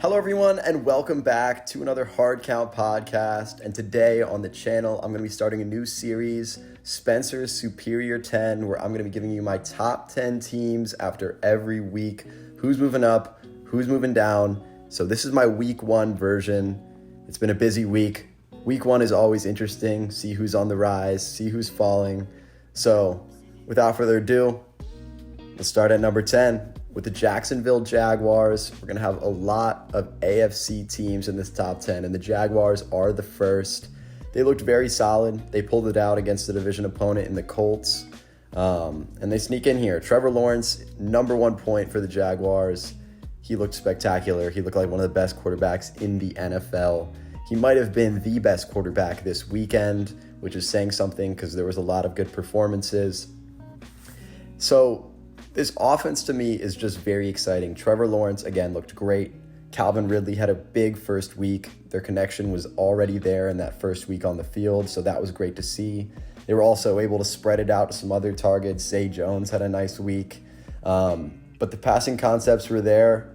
Hello everyone and welcome back to another Hard Count podcast, and today on the channel I'm going to be starting a new series, Spencer's Superior 10, where I'm going to be giving you my top 10 teams after every week, who's moving up, who's moving down. So this is my week 1 version. It's been a busy week. Week 1 is always interesting, see who's on the rise, see who's falling. So without further ado, let's start at number 10. With the Jacksonville Jaguars, we're going to have a lot of AFC teams in this top 10, and the Jaguars are the first. They looked very solid. They pulled it out against the division opponent in the Colts, and they sneak in here. Trevor Lawrence, number 1 point for the Jaguars. He looked spectacular. He looked like one of the best quarterbacks in the NFL. He might have been the best quarterback this weekend, which is saying something because there was a lot of good performances. So this offense to me is just very exciting. Trevor Lawrence, again, looked great. Calvin Ridley had a big first week. Their connection was already there in that first week on the field, so that was great to see. They were also able to spread it out to some other targets. Zay Jones had a nice week. But the passing concepts were there.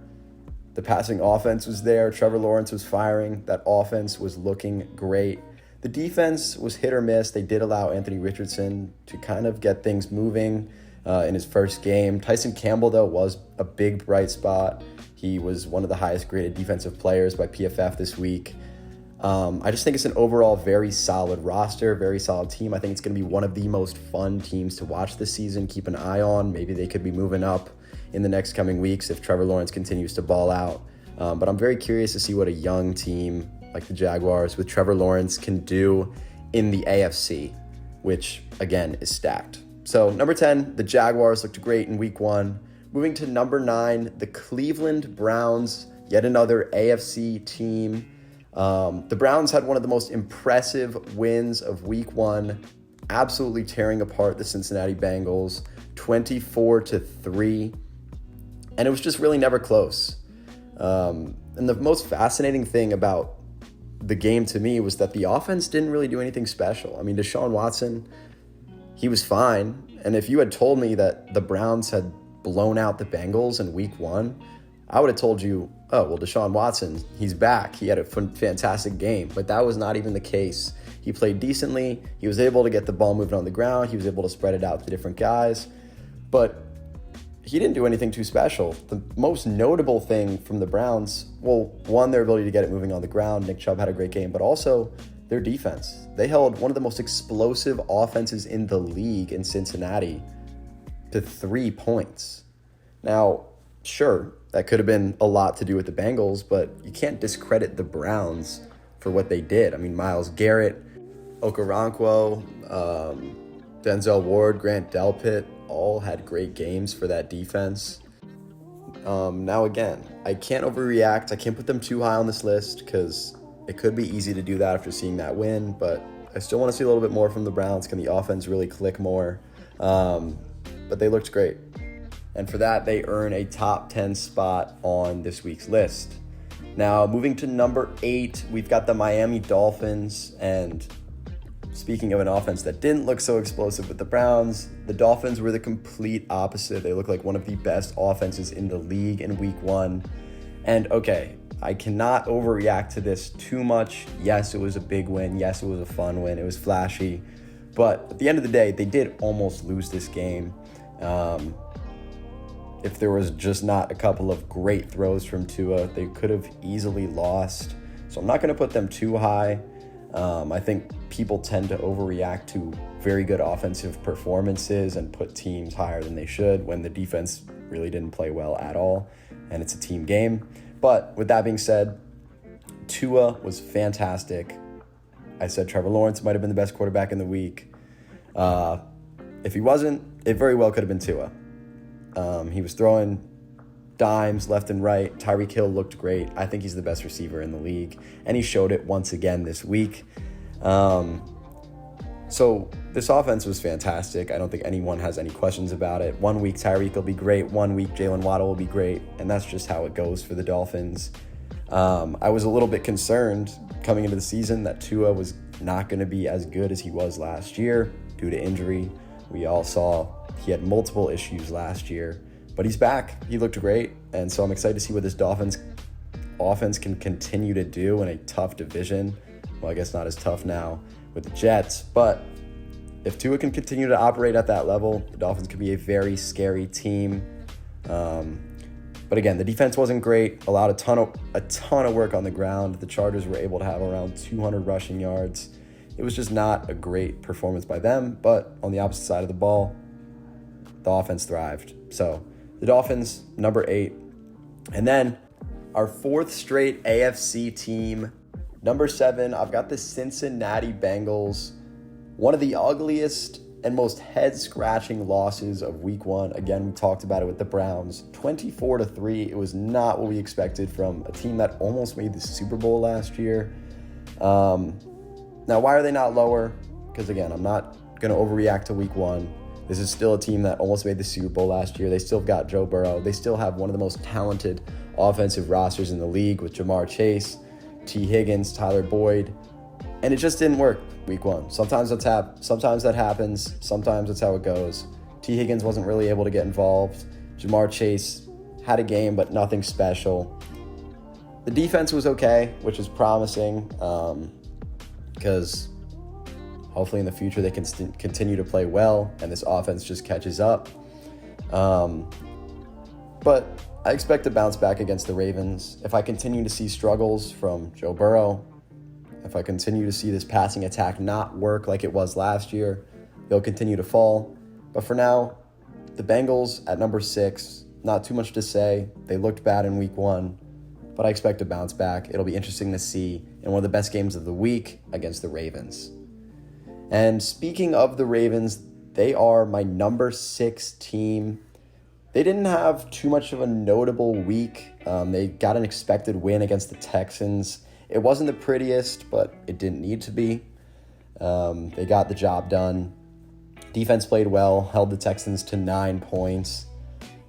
The passing offense was there. Trevor Lawrence was firing. That offense was looking great. The defense was hit or miss. They did allow Anthony Richardson to kind of get things moving in his first game. Tyson Campbell, though, was a big bright spot. He was one of the highest graded defensive players by PFF this week. I just think it's an overall very solid roster, very solid team. I think it's going to be one of the most fun teams to watch this season. Keep an eye on. Maybe they could be moving up in the next coming weeks if Trevor Lawrence continues to ball out. But I'm very curious to see what a young team like the Jaguars with Trevor Lawrence can do in the AFC, which, again, is stacked. So number 10, the Jaguars looked great in week 1. Moving to number 9, the Cleveland Browns, yet another AFC team. The Browns had one of the most impressive wins of week 1, absolutely tearing apart the Cincinnati Bengals, 24-3. And it was just really never close. And the most fascinating thing about the game to me was that the offense didn't really do anything special. I mean, Deshaun Watson, he was fine. And if you had told me that the Browns had blown out the Bengals in week 1, I would have told you, oh, well, Deshaun Watson, he's back. He had a fantastic game. But that was not even the case. He played decently. He was able to get the ball moving on the ground. He was able to spread it out to different guys. But he didn't do anything too special. The most notable thing from the Browns, well, one, their ability to get it moving on the ground. Nick Chubb had a great game, but also their defense. They held one of the most explosive offenses in the league in Cincinnati to 3 points. Now, sure, that could have been a lot to do with the Bengals, but you can't discredit the Browns for what they did. I mean, Myles Garrett, Okoronkwo, Denzel Ward, Grant Delpit, all had great games for that defense. Now, again, I can't overreact. I can't put them too high on this list because it could be easy to do that after seeing that win, but I still want to see a little bit more from the Browns. Can the offense really click more? But they looked great. And for that, they earn a top 10 spot on this week's list. Now, moving to number 8, we've got the Miami Dolphins. And speaking of an offense that didn't look so explosive with the Browns, the Dolphins were the complete opposite. They look like one of the best offenses in the league in week 1. And okay, I cannot overreact to this too much. Yes, it was a big win. Yes, it was a fun win. It was flashy. But at the end of the day, they did almost lose this game. If there was just not a couple of great throws from Tua, they could have easily lost. So I'm not going to put them too high. I think people tend to overreact to very good offensive performances and put teams higher than they should when the defense really didn't play well at all, and it's a team game. But with that being said, Tua was fantastic. I said Trevor Lawrence might have been the best quarterback in the week. If he wasn't, it very well could have been Tua. He was throwing dimes left and right. Tyreek Hill looked great. I think he's the best receiver in the league, and he showed it once again this week. So this offense was fantastic. I don't think anyone has any questions about it. 1 week Tyreek will be great. 1 week Jalen Waddle will be great, and that's just how it goes for the Dolphins. I was a little bit concerned coming into the season that Tua was not going to be as good as he was last year due to injury. We all saw he had multiple issues last year, but he's back. He looked great, and so I'm excited to see what this Dolphins offense can continue to do in a tough division. Well, I guess not as tough now with the Jets, but if Tua can continue to operate at that level, the Dolphins could be a very scary team. But again, the defense wasn't great, allowed a ton of work on the ground. The Chargers were able to have around 200 rushing yards. It was just not a great performance by them, but on the opposite side of the ball, the offense thrived. So the Dolphins, number 8. And then our 4th straight AFC team, number 7, I've got the Cincinnati Bengals. One of the ugliest and most head-scratching losses of week 1. Again, we talked about it with the Browns. 24-3. It was not what we expected from a team that almost made the Super Bowl last year. Now, why are they not lower? Because, again, I'm not going to overreact to week 1. This is still a team that almost made the Super Bowl last year. They still got Joe Burrow. They still have one of the most talented offensive rosters in the league with Jamar Chase, T. Higgins, Tyler Boyd. And it just didn't work week 1. Sometimes that happens. Sometimes that's how it goes. T. Higgins wasn't really able to get involved. Jamar Chase had a game, but nothing special. The defense was okay, which is promising. Because hopefully in the future they can continue to play well and this offense just catches up. But I expect to bounce back against the Ravens. If I continue to see struggles from Joe Burrow, if I continue to see this passing attack not work like it was last year, they'll continue to fall. But for now, the Bengals at number 6, not too much to say. They looked bad in week 1. But I expect to bounce back. It'll be interesting to see in one of the best games of the week against the Ravens. And speaking of the Ravens, they are my number 6 team. They didn't have too much of a notable week. They got an expected win against the Texans. It wasn't the prettiest, but it didn't need to be. They got the job done. Defense played well, held the Texans to 9 points.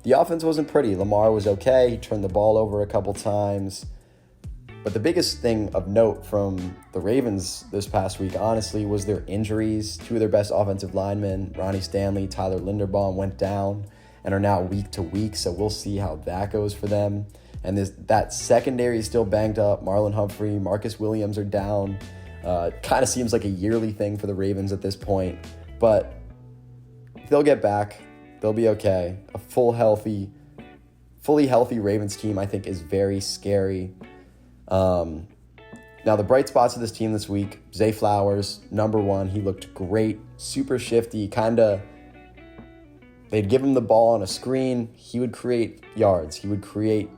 The offense wasn't pretty. Lamar was okay. He turned the ball over a couple times. But the biggest thing of note from the Ravens this past week, honestly, was their injuries. 2 of their best offensive linemen, Ronnie Stanley, Tyler Linderbaum, went down and are now week to week. So we'll see how that goes for them. And that secondary is still banged up. Marlon Humphrey, Marcus Williams are down. Kind of seems like a yearly thing for the Ravens at this point. But they'll get back. They'll be okay. A fully healthy Ravens team, I think, is very scary. Now, the bright spots of this team this week, Zay Flowers, number 1. He looked great, super shifty, they'd give him the ball on a screen. He would create yards. He would create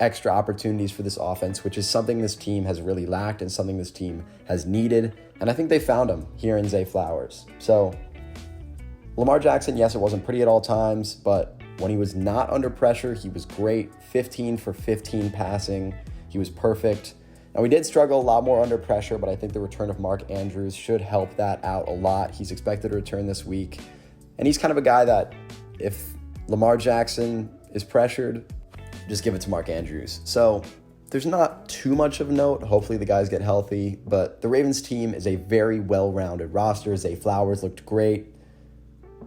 extra opportunities for this offense, which is something this team has really lacked and something this team has needed. And I think they found him here in Zay Flowers. So Lamar Jackson, yes, it wasn't pretty at all times, but when he was not under pressure, he was great. 15 for 15 passing. He was perfect. Now, we did struggle a lot more under pressure, but I think the return of Mark Andrews should help that out a lot. He's expected to return this week. And he's kind of a guy that if Lamar Jackson is pressured, just give it to Mark Andrews. So there's not too much of note. Hopefully the guys get healthy. But the Ravens team is a very well-rounded roster. Zay Flowers looked great.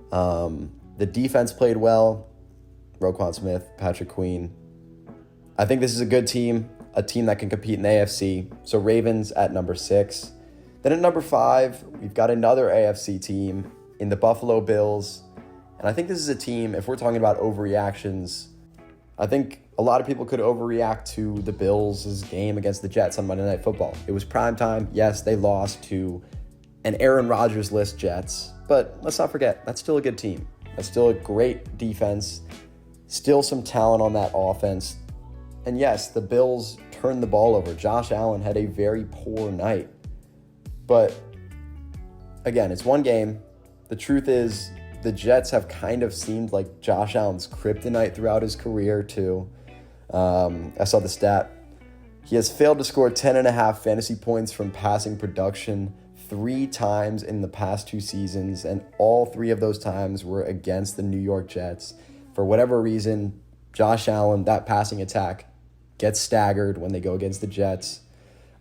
The defense played well. Roquan Smith, Patrick Queen. I think this is a good team, a team that can compete in the AFC. So Ravens at number 6. Then at number 5, we've got another AFC team in the Buffalo Bills. And I think this is a team, if we're talking about overreactions, I think a lot of people could overreact to the Bills' game against the Jets on Monday Night Football. It was primetime. Yes, they lost to an Aaron Rodgers-less Jets. But let's not forget, that's still a good team. That's still a great defense. Still some talent on that offense. And yes, the Bills turned the ball over. Josh Allen had a very poor night. But again, it's one game. The truth is, the Jets have kind of seemed like Josh Allen's kryptonite throughout his career too. I saw the stat. He has failed to score 10.5 fantasy points from passing production 3 times in the past 2 seasons, and all 3 of those times were against the New York Jets. For whatever reason, Josh Allen, that passing attack, gets staggered when they go against the Jets.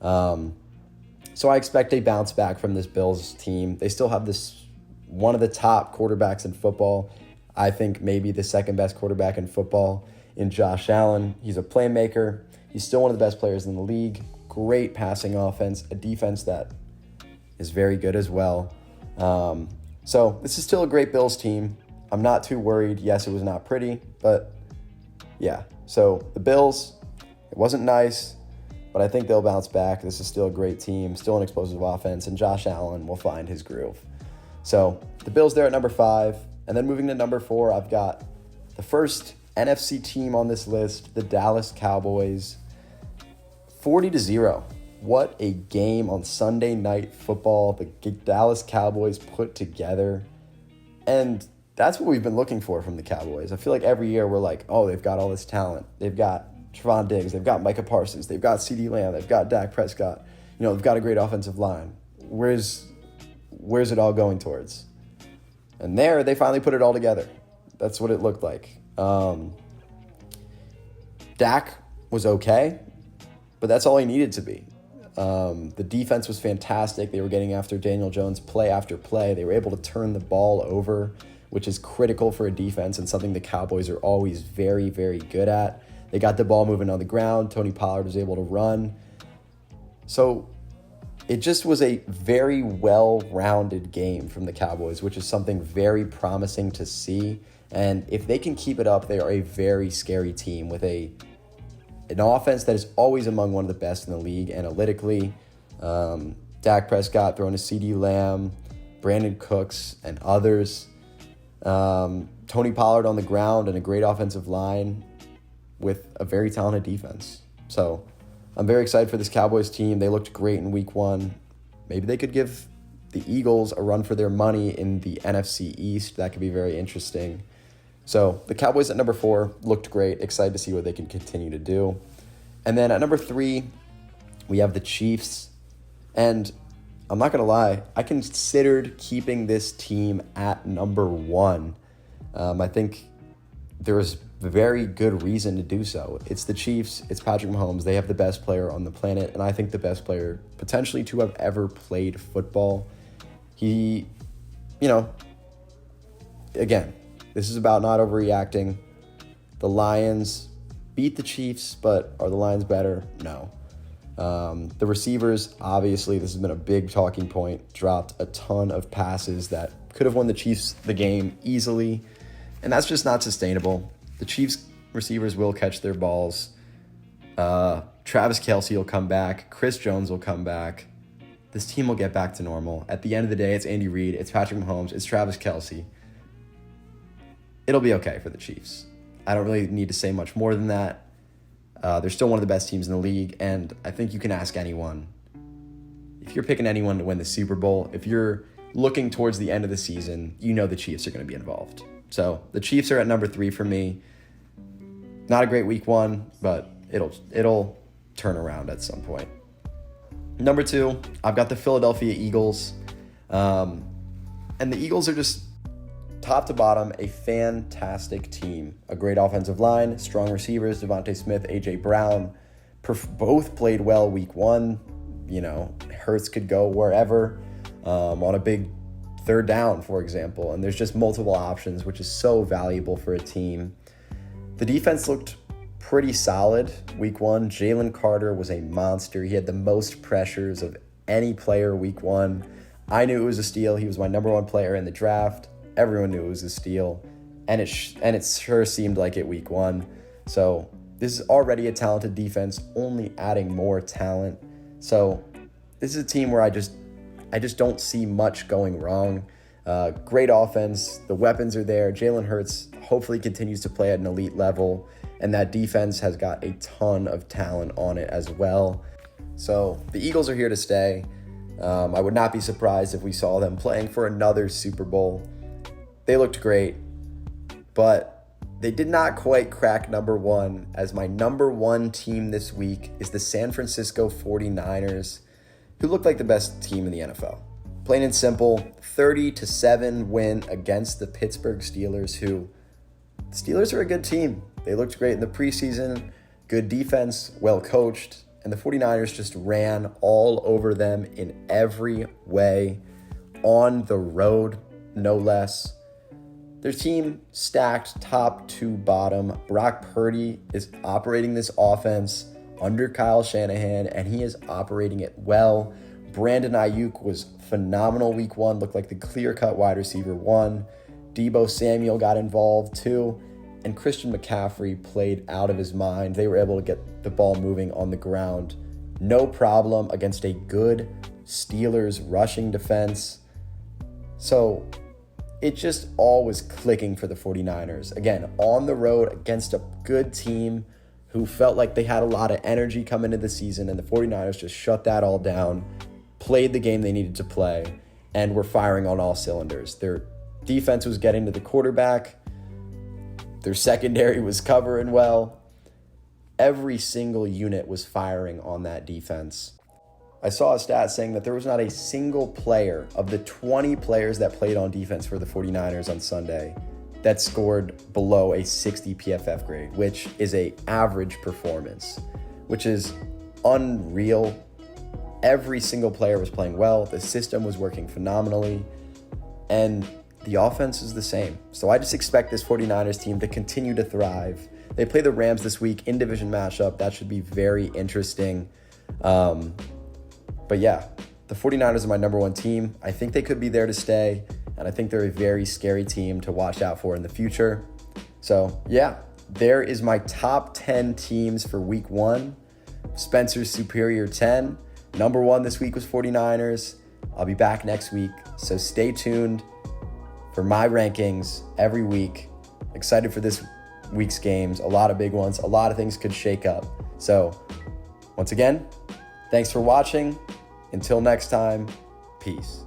So I expect a bounce back from this Bills team. They still have this one of the top quarterbacks in football. I think maybe the second best quarterback in football in Josh Allen. He's a playmaker. He's still one of the best players in the league. Great passing offense, a defense that is very good as well. So this is still a great Bills team. I'm not too worried. Yes, it was not pretty, but yeah. So the Bills, it wasn't nice, but I think they'll bounce back. This is still a great team, still an explosive offense, and Josh Allen will find his groove. So the Bills there at number 5. And then moving to number 4, I've got the first NFC team on this list, the Dallas Cowboys. 40-0. What a game on Sunday Night Football the Dallas Cowboys put together. And that's what we've been looking for from the Cowboys. I feel like every year we're like, oh, they've got all this talent. They've got Trevon Diggs. They've got Micah Parsons. They've got CeeDee Lamb. They've got Dak Prescott. They've got a great offensive line. Where's it all going towards? And there, they finally put it all together. That's what it looked like. Dak was okay, but that's all he needed to be. The defense was fantastic. They were getting after Daniel Jones play after play. They were able to turn the ball over, which is critical for a defense and something the Cowboys are always very, very good at. They got the ball moving on the ground. Tony Pollard was able to run. So it just was a very well-rounded game from the Cowboys, which is something very promising to see. And if they can keep it up, they are a very scary team with an offense that is always among one of the best in the league analytically. Dak Prescott throwing to CeeDee Lamb, Brandon Cooks, and others. Tony Pollard on the ground and a great offensive line with a very talented defense. So I'm very excited for this Cowboys team. They looked great in week 1. Maybe they could give the Eagles a run for their money in the NFC East. That could be very interesting. So the Cowboys at number 4 looked great. Excited to see what they can continue to do. And then at number 3, we have the Chiefs. And I'm not going to lie, I considered keeping this team at number 1. I think there was very good reason to do so. It's the Chiefs. It's Patrick Mahomes. They have the best player on the planet, and I think the best player potentially to have ever played football. He, again, this is about not overreacting. The Lions beat the Chiefs, but are the Lions better? No. The receivers, obviously, this has been a big talking point, dropped a ton of passes that could have won the Chiefs the game easily, and that's just not sustainable. The Chiefs receivers will catch their balls. Travis Kelce will come back. Chris Jones will come back. This team will get back to normal. At the end of the day, it's Andy Reid, it's Patrick Mahomes, it's Travis Kelce. It'll be okay for the Chiefs. I don't really need to say much more than that. They're still one of the best teams in the league, and I think you can ask anyone. If you're picking anyone to win the Super Bowl, if you're looking towards the end of the season, the Chiefs are going to be involved. So the Chiefs are at number 3 for me. Not a great week 1, but it'll turn around at some point. Number 2, I've got the Philadelphia Eagles. And the Eagles are just top to bottom a fantastic team. A great offensive line, strong receivers, Devontae Smith, A.J. Brown. Both played well week 1. Hurts could go wherever on a big third down, for example. And there's just multiple options, which is so valuable for a team. The defense looked pretty solid week 1. Jalen Carter was a monster. He had the most pressures of any player week 1. I knew it was a steal. He was my number 1 player in the draft. Everyone knew it was a steal. And it sure seemed like it week 1. So this is already a talented defense, only adding more talent. So this is a team where I just don't see much going wrong. Great offense. The weapons are there. Jalen Hurts hopefully continues to play at an elite level, and that defense has got a ton of talent on it as well. So the Eagles are here to stay. I would not be surprised if we saw them playing for another Super Bowl. They looked great, but they did not quite crack number 1, as my number 1 team this week is the San Francisco 49ers, who look like the best team in the NFL. Plain and simple, 30-7 win against the Pittsburgh Steelers, who the Steelers are a good team. They looked great in the preseason, good defense, well coached, and the 49ers just ran all over them in every way, on the road, no less. Their team stacked top to bottom. Brock Purdy is operating this offense under Kyle Shanahan, and he is operating it well. Brandon Ayuk was phenomenal week 1, looked like the clear-cut wide receiver 1. Deebo Samuel got involved too, and Christian McCaffrey played out of his mind. They were able to get the ball moving on the ground, no problem, against a good Steelers rushing defense. So it just all was clicking for the 49ers. Again, on the road against a good team who felt like they had a lot of energy coming into the season, and the 49ers just shut that all down, played the game they needed to play, and were firing on all cylinders. Their defense was getting to the quarterback. Their secondary was covering well. Every single unit was firing on that defense. I saw a stat saying that there was not a single player of the 20 players that played on defense for the 49ers on Sunday that scored below a 60 PFF grade, which is an average performance, which is unreal. Every single player was playing well. The system was working phenomenally, and the offense is the same. So I just expect this 49ers team to continue to thrive. They play the Rams this week in division matchup. That should be very interesting. But yeah, the 49ers are my number 1 team. I think they could be there to stay, and I think they're a very scary team to watch out for in the future. So yeah, there is my top 10 teams for week 1. Spencer's Superior 10. Number 1 this week was 49ers. I'll be back next week, so stay tuned for my rankings every week. Excited for this week's games. A lot of big ones. A lot of things could shake up. So once again, thanks for watching. Until next time, peace.